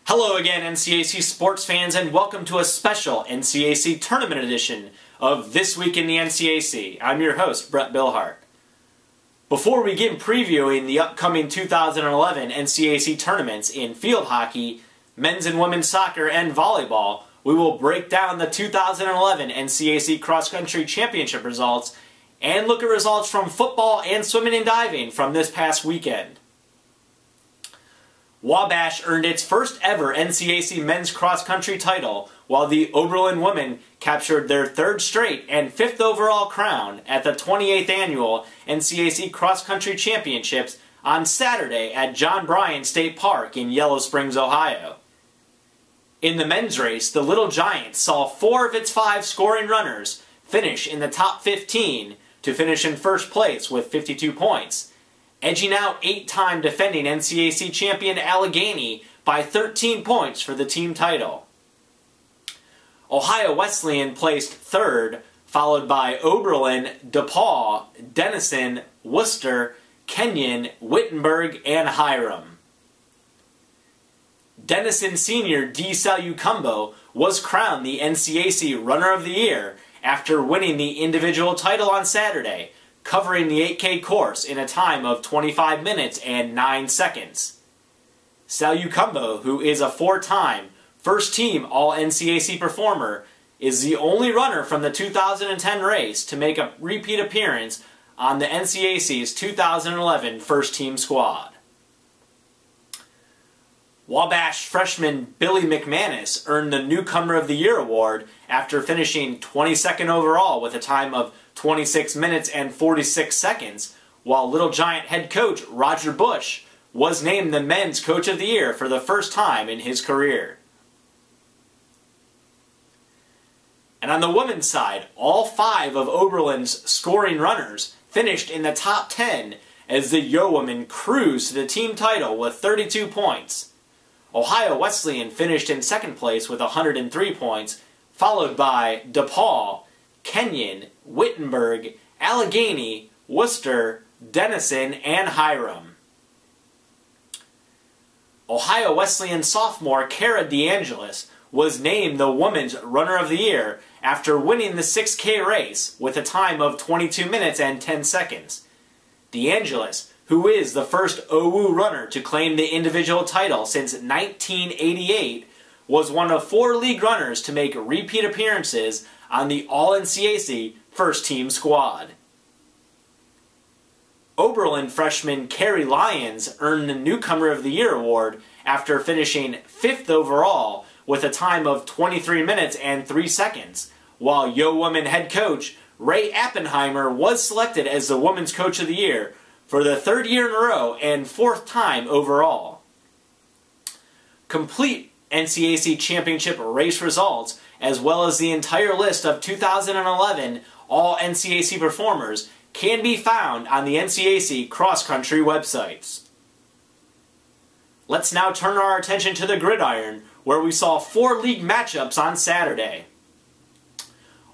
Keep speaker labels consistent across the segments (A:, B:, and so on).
A: Hello again, NCAC sports fans, and welcome to a special NCAC tournament edition of This Week in the NCAC. I'm your host, Brett Billhart. Before we begin previewing the upcoming 2011 NCAC tournaments in field hockey, men's and women's soccer, and volleyball, we will break down the 2011 NCAC cross-country championship results and look at results from football and swimming and diving from this past weekend. Wabash earned its first ever NCAC men's cross-country title, while the Oberlin women captured their third straight and fifth overall crown at the 28th annual NCAC cross-country championships on Saturday at John Bryan State Park in Yellow Springs, Ohio. In the men's race, the Little Giants saw 4 of its 5 scoring runners finish in the top 15 to finish in first place with 52 points, edging out 8-time defending NCAC champion Allegheny by 13 points for the team title. Ohio Wesleyan placed third, followed by Oberlin, DePaul, Denison, Worcester, Kenyon, Wittenberg, and Hiram. Denison senior D. Salucumbo was crowned the NCAC Runner of the Year after winning the individual title on Saturday, covering the 8K course in a time of 25 minutes and 9 seconds. Salucumbo, who is a 4-time first-team All-NCAC performer, is the only runner from the 2010 race to make a repeat appearance on the NCAC's 2011 first-team squad. Wabash freshman Billy McManus earned the Newcomer of the Year award after finishing 22nd overall with a time of 26 minutes and 46 seconds, while Little Giant head coach Roger Bush was named the Men's Coach of the Year for the first time in his career. And on the women's side, all 5 of Oberlin's scoring runners finished in the top 10 as the Yeowomen cruised to the team title with 32 points. Ohio Wesleyan finished in second place with 103 points, followed by DePaul, Kenyon, Wittenberg, Allegheny, Worcester, Denison, and Hiram. Ohio Wesleyan sophomore Cara DeAngelis was named the Women's Runner of the Year after winning the 6K race with a time of 22 minutes and 10 seconds. DeAngelis, who is the first OU runner to claim the individual title since 1988, was one of 4 league runners to make repeat appearances on the All-NCAC first-team squad. Oberlin freshman Carrie Lyons earned the Newcomer of the Year award after finishing 5th overall with a time of 23 minutes and 3 seconds, while Yeowomen head coach Ray Appenheimer was selected as the Women's Coach of the Year for the 3rd year in a row and 4th time overall. Complete NCAC championship race results, as well as the entire list of 2011 All-NCAC performers, can be found on the NCAC cross-country websites. Let's now turn our attention to the gridiron, where we saw 4 league matchups on Saturday.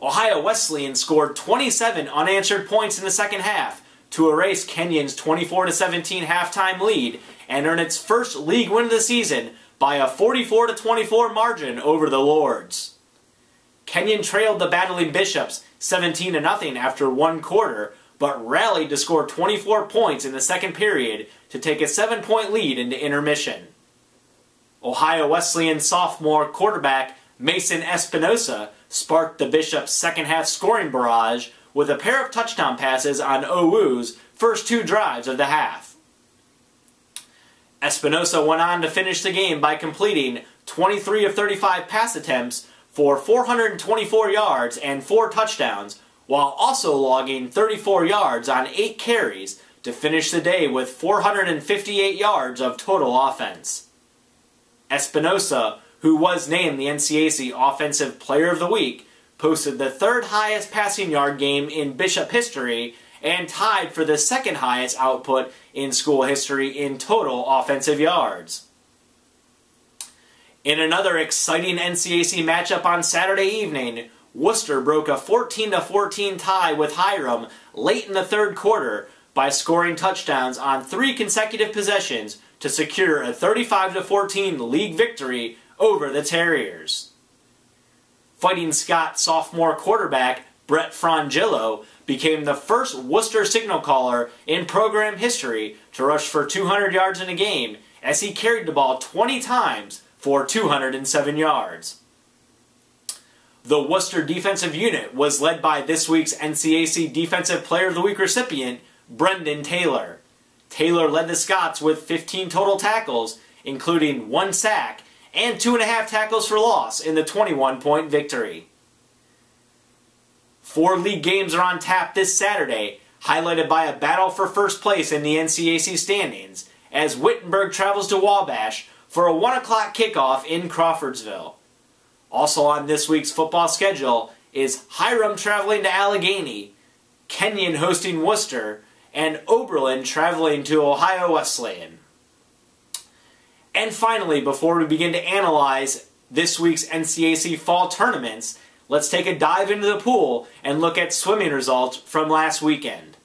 A: Ohio Wesleyan scored 27 unanswered points in the second half to erase Kenyon's 24-17 halftime lead and earn its first league win of the season by a 44-24 margin over the Lords. Kenyon trailed the battling Bishops 17-0 after 1 quarter, but rallied to score 24 points in the second period to take a 7-point lead into intermission. Ohio Wesleyan sophomore quarterback Mason Espinosa sparked the Bishops' second-half scoring barrage with a pair of touchdown passes on OU's first 2 drives of the half. Espinosa went on to finish the game by completing 23 of 35 pass attempts for 424 yards and 4 touchdowns, while also logging 34 yards on 8 carries to finish the day with 458 yards of total offense. Espinosa, who was named the NCAC Offensive Player of the Week, posted the 3rd highest passing yard game in Bishop history and tied for the 2nd highest output in school history in total offensive yards. In another exciting NCAC matchup on Saturday evening, Worcester broke a 14-14 tie with Hiram late in the 3rd quarter by scoring touchdowns on 3 consecutive possessions to secure a 35-14 league victory over the Terriers. Fighting Scott sophomore quarterback Brett Frangillo became the first Worcester signal caller in program history to rush for 200 yards in a game as he carried the ball 20 times for 207 yards. The Worcester defensive unit was led by this week's NCAC Defensive Player of the Week recipient, Brendan Taylor. Taylor led the Scots with 15 total tackles, including 1 sack and 2.5 tackles for loss in the 21-point victory. 4 league games are on tap this Saturday, highlighted by a battle for first place in the NCAC standings, as Wittenberg travels to Wabash for a 1 o'clock kickoff in Crawfordsville. Also on this week's football schedule is Hiram traveling to Allegheny, Kenyon hosting Worcester, and Oberlin traveling to Ohio Wesleyan. And finally, before we begin to analyze this week's NCAC fall tournaments, let's take a dive into the pool and look at swimming results from last weekend.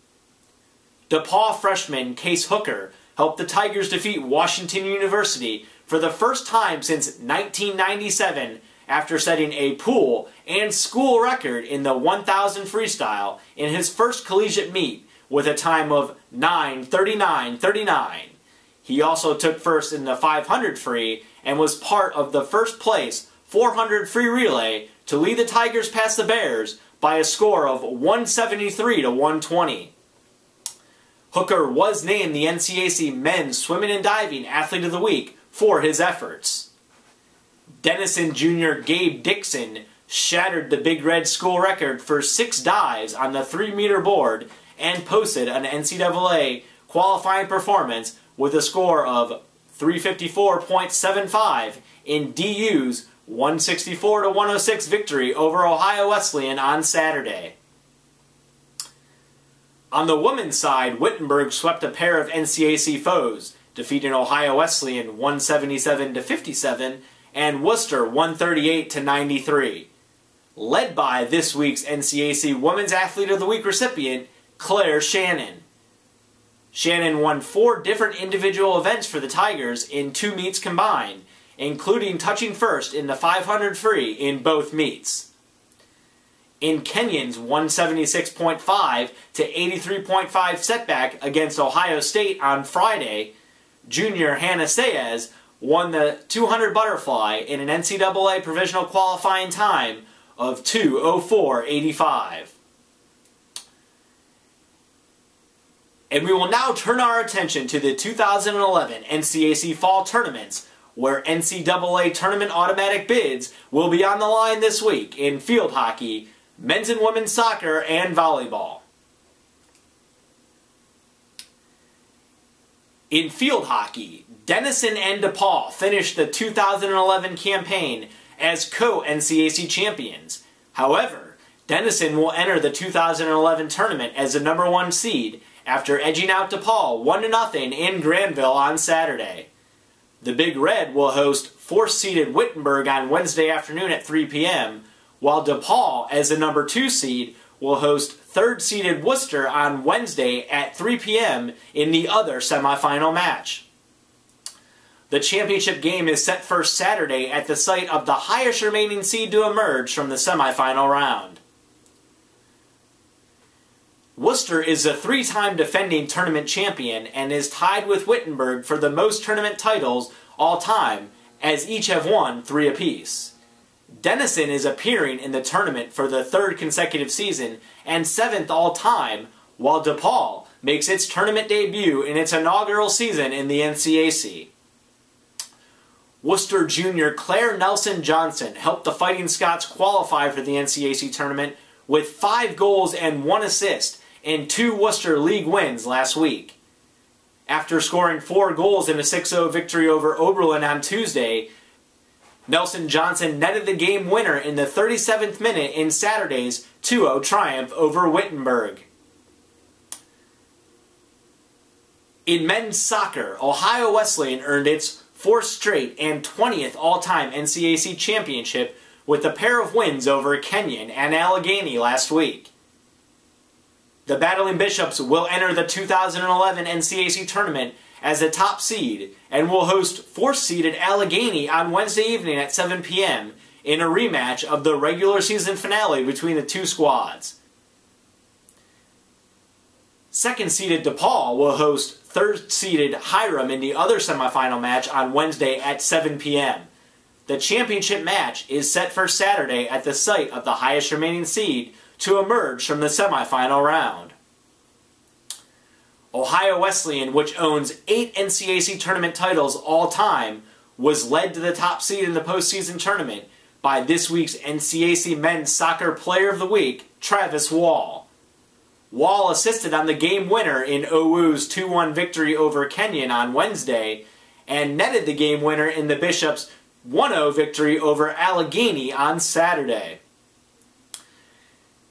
A: DePaul freshman Case Hooker helped the Tigers defeat Washington University for the first time since 1997 after setting a pool and school record in the 1,000 freestyle in his first collegiate meet with a time of 9:39.39. He also took first in the 500 free and was part of the first place 400 free relay to lead the Tigers past the Bears by a score of 173-120. Hooker was named the NCAC Men's Swimming and Diving Athlete of the Week for his efforts. Denison junior Gabe Dixon shattered the Big Red school record for 6 dives on the 3-meter board and posted an NCAA qualifying performance with a score of 354.75 in DU's 164-106 victory over Ohio Wesleyan on Saturday. On the women's side, Wittenberg swept a pair of NCAC foes, defeating Ohio Wesleyan 177-57 and Worcester 138-93. Led by this week's NCAC Women's Athlete of the Week recipient, Claire Shannon. Shannon won 4 different individual events for the Tigers in 2 meets combined, including touching first in the 500 free in both meets. In Kenyon's 176.5 to 83.5 setback against Ohio State on Friday, junior Hannah Saez won the 200 butterfly in an NCAA provisional qualifying time of 2:04.85. And we will now turn our attention to the 2011 NCAC Fall Tournaments, where NCAA tournament automatic bids will be on the line this week in field hockey, men's and women's soccer, and volleyball. In field hockey, Denison and DePaul finished the 2011 campaign as co-NCAC champions. However, Denison will enter the 2011 tournament as the #1 seed after edging out DePaul 1-0 in Granville on Saturday. The Big Red will host 4th-seeded Wittenberg on Wednesday afternoon at 3 p.m., while DePaul, as the #2 seed, will host 3rd-seeded Worcester on Wednesday at 3 p.m. in the other semifinal match. The championship game is set for Saturday at the site of the highest remaining seed to emerge from the semifinal round. Worcester is a 3-time defending tournament champion and is tied with Wittenberg for the most tournament titles all time, as each have won 3 apiece. Denison is appearing in the tournament for the 3rd consecutive season and 7th all-time, while DePaul makes its tournament debut in its inaugural season in the NCAC. Worcester junior Claire Nelson Johnson helped the Fighting Scots qualify for the NCAC tournament with 5 goals and 1 assist in 2 Worcester League wins last week. After scoring 4 goals in a 6-0 victory over Oberlin on Tuesday, Nelson Johnson netted the game winner in the 37th minute in Saturday's 2-0 triumph over Wittenberg. In men's soccer, Ohio Wesleyan earned its 4th straight and 20th all-time NCAC championship with a pair of wins over Kenyon and Allegheny last week. The Battling Bishops will enter the 2011 NCAC tournament as a top seed and will host 4th-seeded Allegheny on Wednesday evening at 7 p.m. in a rematch of the regular season finale between the two squads. 2nd-seeded DePaul will host 3rd-seeded Hiram in the other semifinal match on Wednesday at 7 p.m. The championship match is set for Saturday at the site of the highest remaining seed to emerge from the semifinal round. Ohio Wesleyan, which owns 8 NCAC tournament titles all time, was led to the top seed in the postseason tournament by this week's NCAC Men's Soccer Player of the Week, Travis Wall. Wall assisted on the game winner in OU's 2-1 victory over Kenyon on Wednesday and netted the game winner in the Bishops' 1-0 victory over Allegheny on Saturday.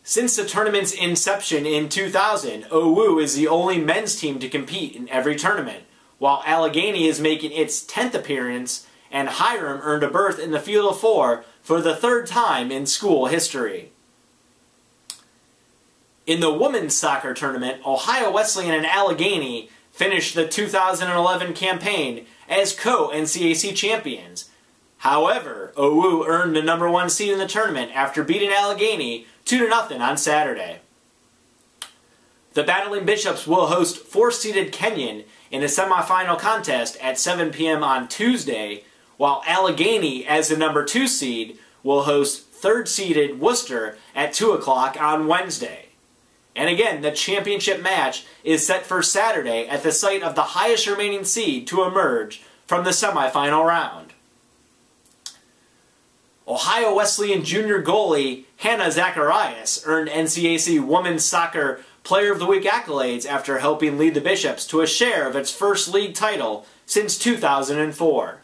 A: Since the tournament's inception in 2000, OU is the only men's team to compete in every tournament, while Allegheny is making its 10th appearance and Hiram earned a berth in the Field of Four for the 3rd time in school history. In the women's soccer tournament, Ohio Wesleyan and Allegheny finished the 2011 campaign as co-NCAC champions. However, OU earned the #1 seed in the tournament after beating Allegheny 2-0 on Saturday. The Battling Bishops will host 4th-seeded Kenyon in a semifinal contest at 7 p.m. on Tuesday, while Allegheny, as the #2 seed, will host 3rd-seeded Worcester at 2 o'clock on Wednesday. And again, the championship match is set for Saturday at the site of the highest remaining seed to emerge from the semifinal round. Ohio Wesleyan junior goalie Hannah Zacharias earned NCAC Women's Soccer Player of the Week accolades after helping lead the Bishops to a share of its first league title since 2004.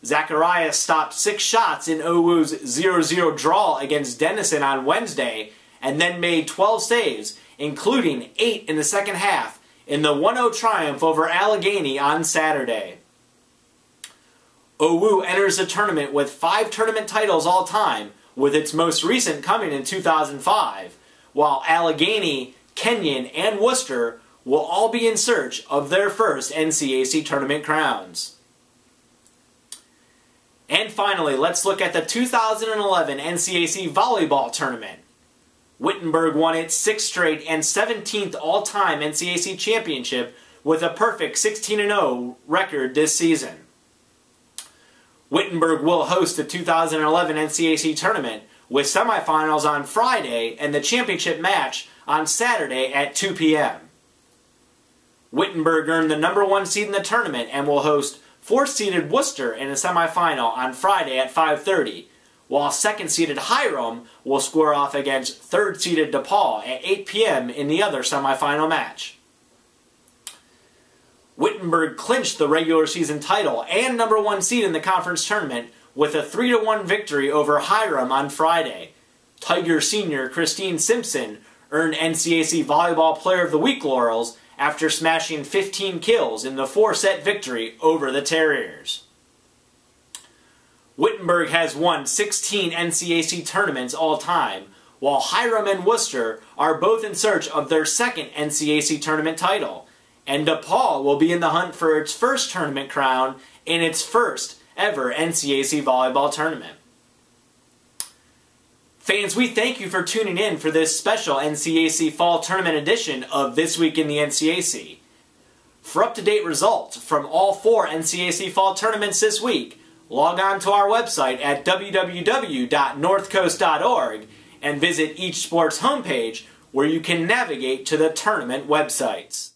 A: Zacharias stopped 6 shots in OU's 0-0 draw against Denison on Wednesday and then made 12 saves, including 8 in the second half, in the 1-0 triumph over Allegheny on Saturday. OU enters the tournament with 5 tournament titles all time, with its most recent coming in 2005, while Allegheny, Kenyon, and Worcester will all be in search of their first NCAC tournament crowns. And finally, let's look at the 2011 NCAC Volleyball Tournament. Wittenberg won its 6th straight and 17th all-time NCAC championship with a perfect 16-0 record this season. Wittenberg will host the 2011 NCAC tournament with semifinals on Friday and the championship match on Saturday at 2 p.m. Wittenberg earned the #1 seed in the tournament and will host 4th-seeded Worcester in a semifinal on Friday at 5:30, while 2nd-seeded Hiram will square off against 3rd-seeded DePaul at 8 p.m. in the other semifinal match. Wittenberg clinched the regular season title and #1 seed in the conference tournament with a 3-1 victory over Hiram on Friday. Tiger senior Christine Simpson earned NCAC Volleyball Player of the Week laurels after smashing 15 kills in the 4-set victory over the Terriers. Wittenberg has won 16 NCAC tournaments all time, while Hiram and Worcester are both in search of their 2nd NCAC tournament title, and DePaul will be in the hunt for its first tournament crown in its first ever NCAC volleyball tournament. Fans, we thank you for tuning in for this special NCAC Fall Tournament edition of This Week in the NCAC. For up-to-date results from all 4 NCAC Fall Tournaments this week, log on to our website at www.northcoast.org and visit each sport's homepage where you can navigate to the tournament websites.